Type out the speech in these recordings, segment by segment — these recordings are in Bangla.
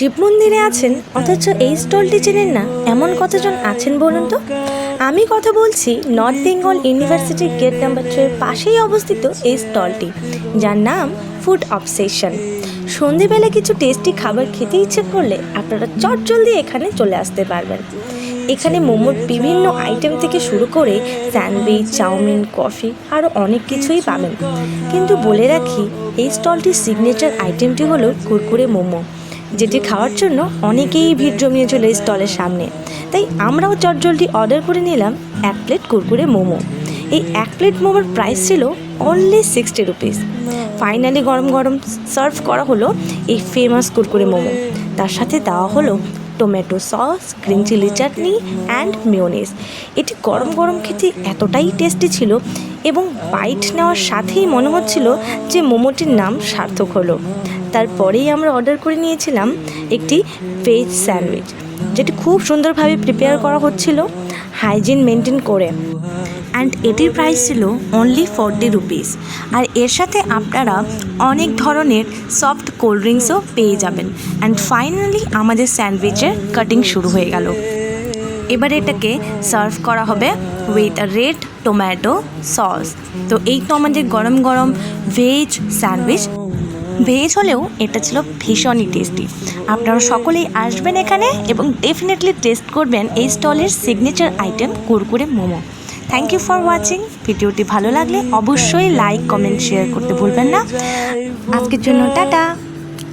শিব মন্দিরে আছেন অথচ এই স্টলটি চেনেন না এমন কতজন আছেন বলুন তো। আমি কথা বলছি North Bengal University gate number 2 এর পাশেই অবস্থিত এই স্টলটি, যার নাম ফুড অবসেশন। সন্ধেবেলা কিছু টেস্টি খাবার খেতে ইচ্ছে করলে আপনারা চটজলদি এখানে চলে আসতে পারবেন। এখানে মোমোর বিভিন্ন আইটেম থেকে শুরু করে স্যান্ডউইচ, চাউমিন, কফি আরও অনেক কিছুই পাবেন। কিন্তু বলে রাখি, এই স্টলটির সিগনেচার আইটেমটি হলো কুরকুরে মোমো, যেটি খাওয়ার জন্য অনেকেই ভিড় জমিয়েছিল এই স্টলের সামনে। তাই আমরাও চটজলদি অর্ডার করে নিলাম 1 প্লেট কুরকুরে মোমো। এই 1 প্লেট মোমোর প্রাইস ছিল অনলি 60 রুপিস। ফাইনালি গরম গরম সার্ভ করা হলো এই ফেমাস কুরকুরে মোমো। তার সাথে দেওয়া হলো tomato sauce, green chilli chutney and mayonnaise. এটি গরম গরম খেতে এতটাই টেস্টি ছিল এবং বাইট নেওয়ার সাথেই মনে হচ্ছিল যে মোমোটির নাম সার্থক হলো। তারপরেই আমরা অর্ডার করে নিয়েছিলাম একটি ভেজ স্যান্ডউইচ, যেটি খুব সুন্দরভাবে প্রিপেয়ার করা হচ্ছিল হাইজিন মেনটেন করে, অ্যান্ড এটির প্রাইস ছিল অনলি 40 রুপিস। আর এর সাথে আপনারা অনেক ধরনের সফট কোল্ড ড্রিঙ্কসও পেয়ে যাবেন। অ্যান্ড ফাইনালি আমাদের স্যান্ডউইচের কাটিং শুরু হয়ে গেল। এবার এটাকে সার্ভ করা হবে উইথ রেড টমেটো সস। তো এই তো আমাদের গরম গরম ভেজ স্যান্ডউইচ। ভেজ হলেও এটা ছিল ভীষণই টেস্টি। আপনারা সকলেই আসবেন এখানে এবং ডেফিনেটলি টেস্ট করবেন এই স্টলের signature item Kurkure momo. Thank you for watching. ভিডিওটি ভালো লাগলে অবশ্যই লাইক, কমেন্ট, শেয়ার করতে ভুলবেন না। আজকের জন্য টাটা,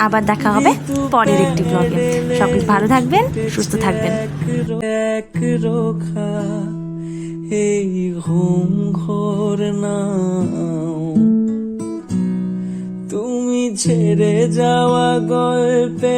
আবার দেখা হবে পরের একটি ব্লগে। সকলে ভালো থাকবেন, সুস্থ থাকবেন। তুমি ছেড়ে যাওয়া গল্পে